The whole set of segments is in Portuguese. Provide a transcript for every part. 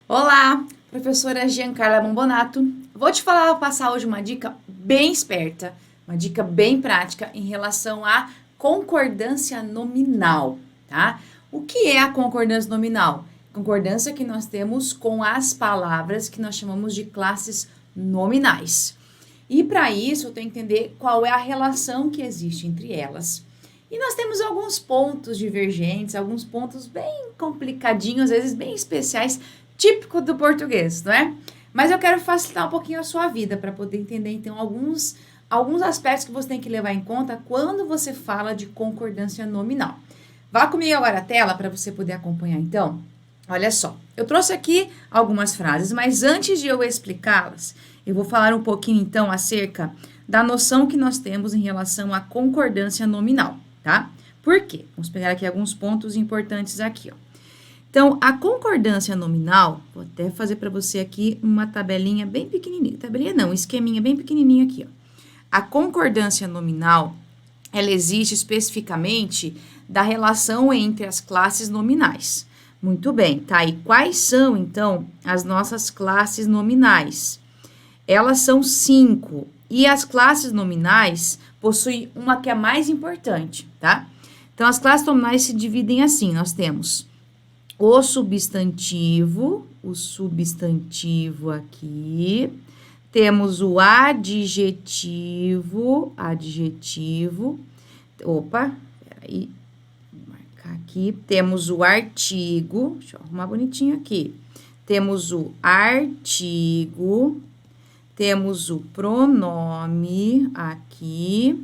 Olá, professora Giancarla Bombonato. Vou te passar hoje uma dica bem esperta, uma dica bem prática em relação à concordância nominal, tá? O que é a concordância nominal? Concordância que nós temos com as palavras que nós chamamos de classes nominais. E para isso, eu tenho que entender qual é a relação que existe entre elas. E nós temos alguns pontos divergentes, alguns pontos bem complicadinhos, às vezes bem especiais, típico do português, não é? Mas eu quero facilitar um pouquinho a sua vida para poder entender, então, alguns aspectos que você tem que levar em conta quando você fala de concordância nominal. Vá comigo agora à tela para você poder acompanhar, então. Olha só, eu trouxe aqui algumas frases, mas antes de eu explicá-las, eu vou falar um pouquinho, então, acerca da noção que nós temos em relação à concordância nominal, tá? Por quê? Vamos pegar aqui alguns pontos importantes aqui, ó. Então, a concordância nominal, vou até fazer para você aqui uma tabelinha bem pequenininha. Tabelinha não, um esqueminha bem pequenininho aqui, ó. A concordância nominal, ela existe especificamente da relação entre as classes nominais. Muito bem, tá? E quais são, então, as nossas classes nominais? Elas são 5. E as classes nominais possuem uma que é mais importante, tá? Então, as classes nominais se dividem assim. Nós temos o substantivo aqui. Temos o adjetivo. Opa, peraí. Vou marcar aqui. Temos o artigo. Deixa eu arrumar bonitinho aqui. Temos o artigo. Temos o pronome aqui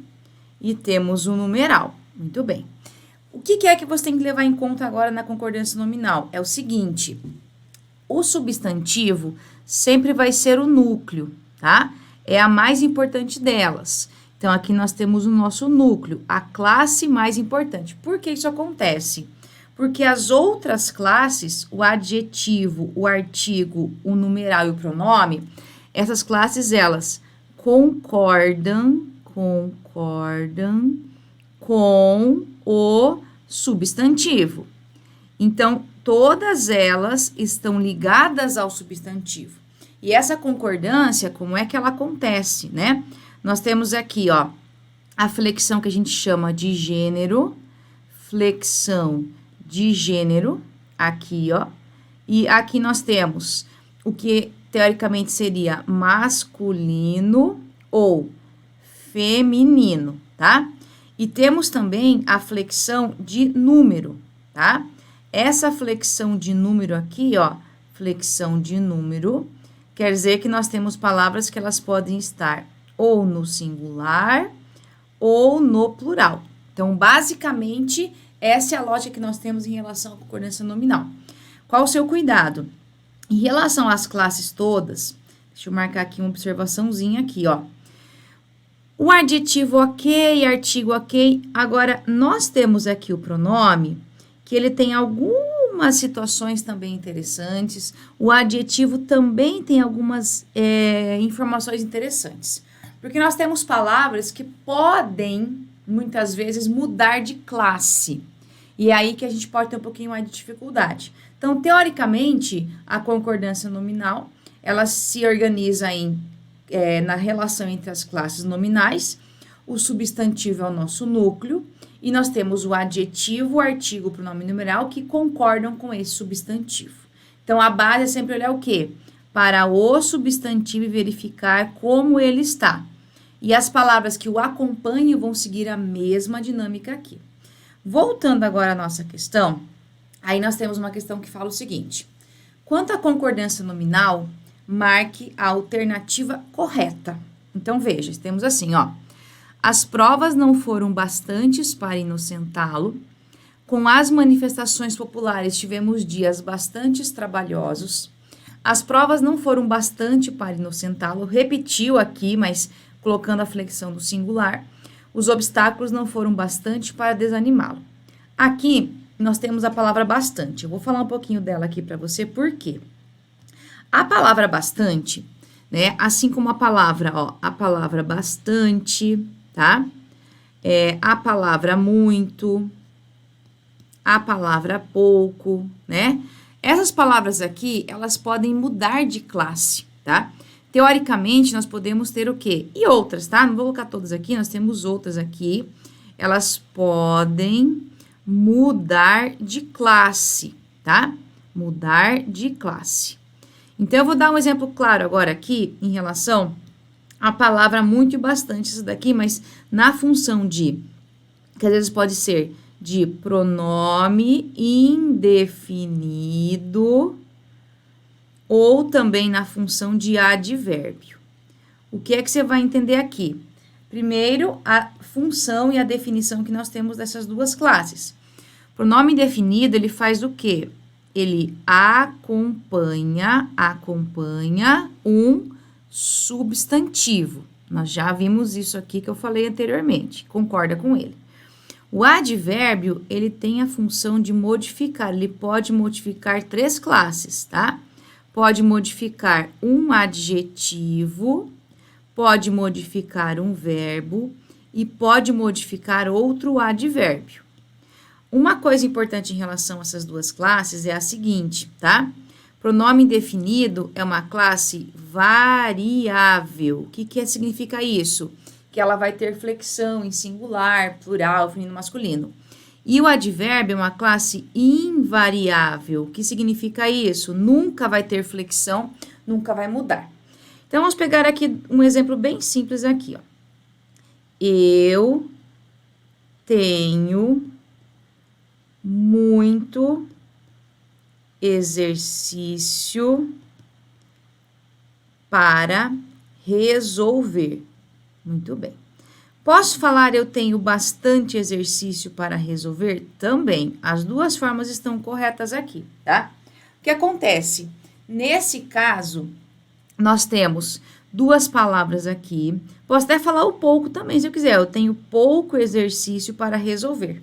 e temos o numeral. Muito bem. O que é que você tem que levar em conta agora na concordância nominal? É o seguinte, o substantivo sempre vai ser o núcleo, tá? É a mais importante delas. Então, aqui nós temos o nosso núcleo, a classe mais importante. Por que isso acontece? Porque as outras classes, o adjetivo, o artigo, o numeral e o pronome, essas classes, elas concordam com o substantivo. Então, todas elas estão ligadas ao substantivo. E essa concordância, como é que ela acontece, né? Nós temos aqui, ó, a flexão que a gente chama de gênero, flexão de gênero, aqui, ó. E aqui nós temos o que teoricamente seria masculino ou feminino, tá? E temos também a flexão de número, tá? Essa flexão de número aqui, ó, flexão de número, quer dizer que nós temos palavras que elas podem estar ou no singular ou no plural. Então, basicamente, essa é a lógica que nós temos em relação à concordância nominal. Qual o seu cuidado? Em relação às classes todas, deixa eu marcar aqui uma observaçãozinha aqui, ó. O adjetivo ok, artigo ok. Agora, nós temos aqui o pronome, que ele tem algumas situações também interessantes. O adjetivo também tem algumas informações interessantes. Porque nós temos palavras que podem, muitas vezes, mudar de classe. E é aí que a gente pode ter um pouquinho mais de dificuldade. Então, teoricamente, a concordância nominal, ela se organiza na relação entre as classes nominais, o substantivo é o nosso núcleo, e nós temos o adjetivo, o artigo, o pronome numeral, que concordam com esse substantivo. Então, a base é sempre olhar o quê? Para o substantivo e verificar como ele está. E as palavras que o acompanham vão seguir a mesma dinâmica aqui. Voltando agora à nossa questão, aí nós temos uma questão que fala o seguinte: quanto à concordância nominal, marque a alternativa correta. Então, veja, temos assim, ó. As provas não foram bastantes para inocentá-lo. Com as manifestações populares, tivemos dias bastante trabalhosos. As provas não foram bastante para inocentá-lo. Repetiu aqui, mas colocando a flexão do singular. Os obstáculos não foram bastante para desanimá-lo. Aqui, nós temos a palavra bastante. Eu vou falar um pouquinho dela aqui para você, por quê? A palavra bastante, né? Assim como a palavra, ó, a palavra bastante, tá? A palavra muito, a palavra pouco, né? Essas palavras aqui, elas podem mudar de classe, tá? Teoricamente, nós podemos ter o quê? E outras, tá? Não vou colocar todas aqui, nós temos outras aqui. Elas podem mudar de classe, tá? Mudar de classe. Então, eu vou dar um exemplo claro agora aqui em relação à palavra muito e bastante, essa daqui, mas na função de, que às vezes pode ser de pronome indefinido ou também na função de advérbio. O que é que você vai entender aqui? Primeiro, a função e a definição que nós temos dessas duas classes. Pronome indefinido, ele faz o quê? Ele acompanha um substantivo. Nós já vimos isso aqui que eu falei anteriormente. Concorda com ele? O advérbio, ele tem a função de modificar. Ele pode modificar 3 classes, tá? Pode modificar um adjetivo, pode modificar um verbo e pode modificar outro advérbio. Uma coisa importante em relação a essas duas classes é a seguinte, tá? Pronome indefinido é uma classe variável. O que significa isso? Que ela vai ter flexão em singular, plural, feminino, masculino. E o advérbio é uma classe invariável. O que significa isso? Nunca vai ter flexão, nunca vai mudar. Então, vamos pegar aqui um exemplo bem simples aqui, ó. Eu tenho muito exercício para resolver. Muito bem. Posso falar eu tenho bastante exercício para resolver? Também. As duas formas estão corretas aqui, tá? O que acontece? Nesse caso, nós temos duas palavras aqui. Posso até falar o pouco também, se eu quiser. Eu tenho pouco exercício para resolver.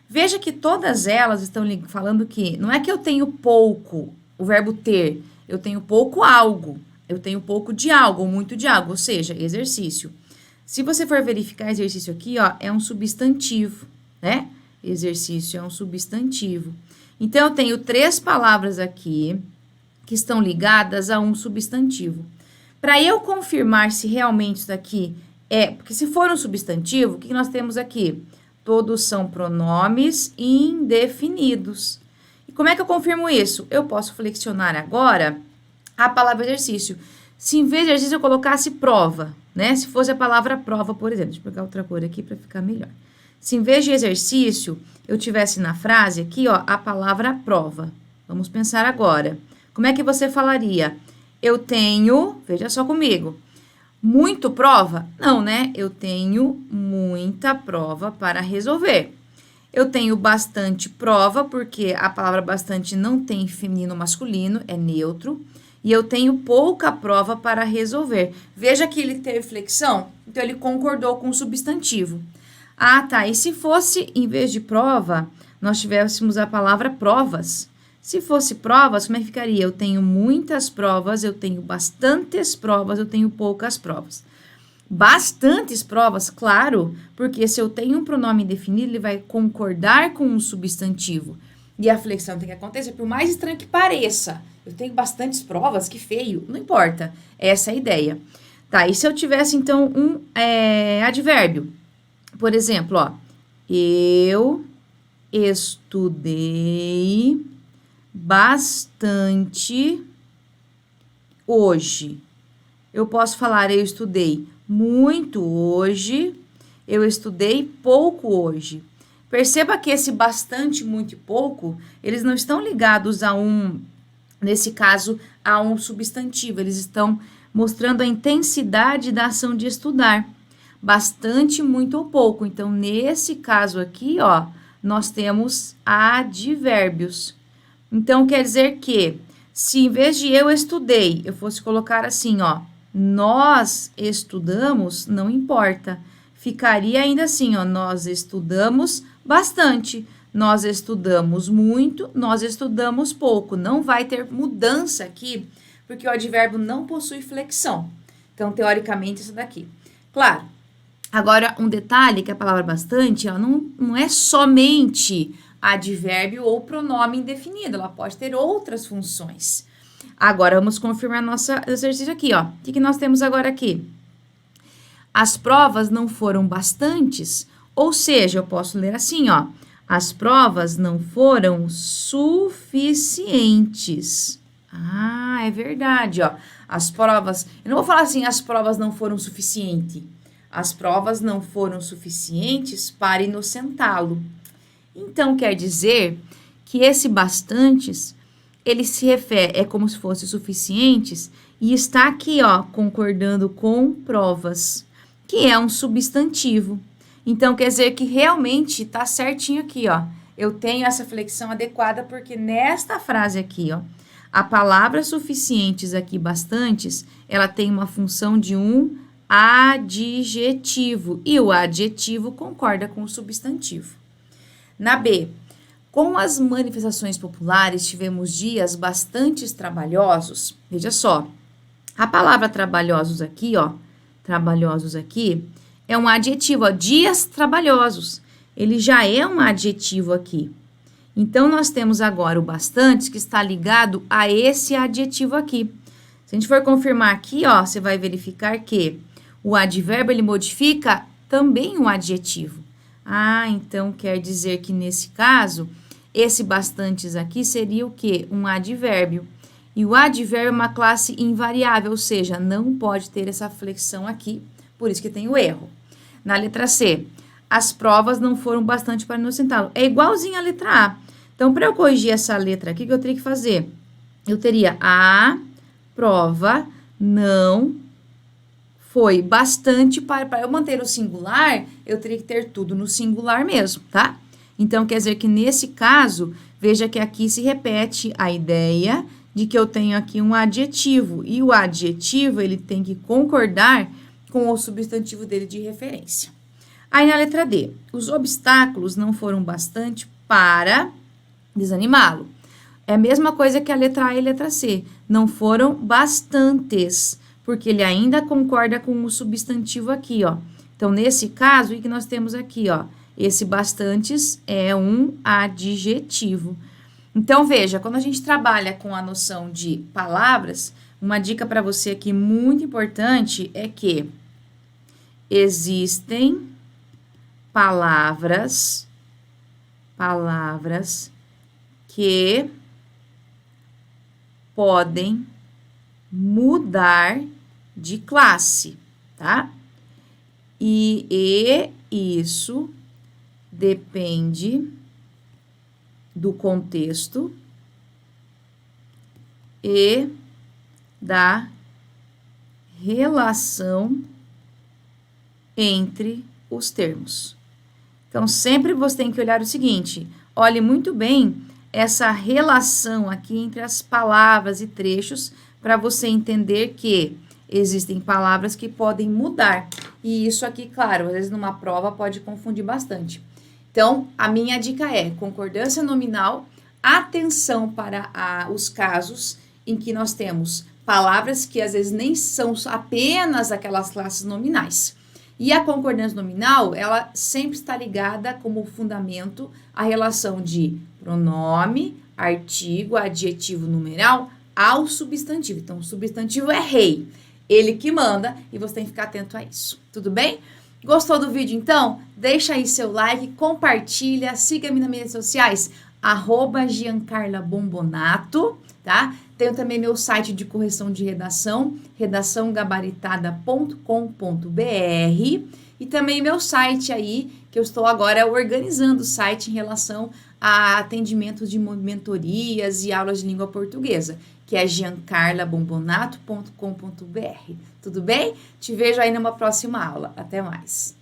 Veja que todas elas estão falando que não é que eu tenho pouco, o verbo ter, eu tenho pouco algo, eu tenho pouco de algo, ou muito de algo, ou seja, exercício. Se você for verificar exercício aqui, ó, é um substantivo, né? Exercício é um substantivo. Então, eu tenho 3 palavras aqui que estão ligadas a um substantivo. Para eu confirmar se realmente isso daqui porque se for um substantivo, o que nós temos aqui? Todos são pronomes indefinidos. E como é que eu confirmo isso? Eu posso flexionar agora a palavra exercício. Se em vez de exercício eu colocasse prova, né? Se fosse a palavra prova, por exemplo. Deixa eu pegar outra cor aqui para ficar melhor. Se em vez de exercício, eu tivesse na frase aqui, ó, a palavra prova. Vamos pensar agora. Como é que você falaria? Eu tenho, veja só comigo, muito prova? Não, né? Eu tenho muita prova para resolver. Eu tenho bastante prova, porque a palavra bastante não tem feminino ou masculino, é neutro. E eu tenho pouca prova para resolver. Veja que ele teve flexão, então ele concordou com o substantivo. Ah, tá. E se fosse, em vez de prova, nós tivéssemos a palavra provas. Se fosse provas, como é que ficaria? Eu tenho muitas provas, eu tenho bastantes provas, eu tenho poucas provas. Bastantes provas, claro, porque se eu tenho um pronome indefinido, ele vai concordar com um substantivo. E a flexão tem que acontecer, por mais estranho que pareça. Eu tenho bastantes provas, que feio. Não importa, essa é a ideia. Tá, e se eu tivesse, então, um advérbio? Por exemplo, ó, eu estudei bastante hoje. Eu posso falar eu estudei muito hoje, eu estudei pouco hoje. Perceba que esse bastante, muito e pouco, eles não estão ligados a nesse caso, a um substantivo. Eles estão mostrando a intensidade da ação de estudar. Bastante, muito ou pouco. Então, nesse caso aqui, ó, nós temos advérbios. Então, quer dizer que, se em vez de eu estudei, eu fosse colocar assim, ó, nós estudamos, não importa. Ficaria ainda assim, ó, nós estudamos bastante, nós estudamos muito, nós estudamos pouco. Não vai ter mudança aqui, porque o advérbio não possui flexão. Então, teoricamente, isso daqui. Claro, agora um detalhe que a palavra bastante, ó, não é somente advérbio ou pronome indefinido. Ela pode ter outras funções. Agora, vamos confirmar nosso exercício aqui, ó. O que nós temos agora aqui? As provas não foram bastantes, ou seja, eu posso ler assim, ó. As provas não foram suficientes. Ah, é verdade, ó. As provas... Eu não vou falar assim, as provas não foram suficientes. As provas não foram suficientes para inocentá-lo. Então, quer dizer que esse bastantes, ele se refere, é como se fosse suficientes, e está aqui, ó, concordando com provas, que é um substantivo. Então, quer dizer que realmente está certinho aqui, ó. Eu tenho essa flexão adequada porque nesta frase aqui, ó, a palavra suficientes aqui, bastantes, ela tem uma função de um adjetivo. E o adjetivo concorda com o substantivo. Na B, com as manifestações populares, tivemos dias bastante trabalhosos. Veja só, a palavra trabalhosos aqui, ó, trabalhosos aqui, é um adjetivo, ó, dias trabalhosos. Ele já é um adjetivo aqui. Então, nós temos agora o bastantes que está ligado a esse adjetivo aqui. Se a gente for confirmar aqui, ó, você vai verificar que o advérbio, ele modifica também o adjetivo. Ah, então quer dizer que nesse caso, esse bastantes aqui seria o quê? Um advérbio. E o advérbio é uma classe invariável, ou seja, não pode ter essa flexão aqui, por isso que tem o erro. Na letra C, as provas não foram bastante para inocentá-lo. É igualzinho à letra A. Então, para eu corrigir essa letra aqui, o que eu teria que fazer? Eu teria a prova não foi bastante para eu manter o singular, eu teria que ter tudo no singular mesmo, tá? Então, quer dizer que nesse caso, veja que aqui se repete a ideia de que eu tenho aqui um adjetivo. E o adjetivo, ele tem que concordar com o substantivo dele de referência. Aí, na letra D, os obstáculos não foram bastante para desanimá-lo. É a mesma coisa que a letra A e a letra C. Não foram bastantes, porque ele ainda concorda com o substantivo aqui, ó. Então, nesse caso, o que nós temos aqui, ó? Esse bastantes é um adjetivo. Então, veja, quando a gente trabalha com a noção de palavras, uma dica para você aqui muito importante é que existem palavras que podem mudar de classe, tá? E isso depende do contexto e da relação entre os termos. Então, sempre você tem que olhar o seguinte, olhe muito bem essa relação aqui entre as palavras e trechos para você entender que existem palavras que podem mudar. E isso aqui, claro, às vezes numa prova pode confundir bastante. Então, a minha dica é concordância nominal, atenção para os casos em que nós temos palavras que às vezes nem são apenas aquelas classes nominais. E a concordância nominal, ela sempre está ligada como fundamento à relação de pronome, artigo, adjetivo, numeral ao substantivo. Então, o substantivo é rei, ele que manda e você tem que ficar atento a isso. Tudo bem? Gostou do vídeo, então? Deixa aí seu like, compartilha, siga-me nas redes sociais, @GiancarlaBombonato, tá? Tenho também meu site de correção de redação, redaçãogabaritada.com.br, e também meu site aí, que eu estou agora organizando o site em relação a atendimentos de mentorias e aulas de língua portuguesa, que é giancarlabombonato.com.br. Tudo bem? Te vejo aí numa próxima aula. Até mais!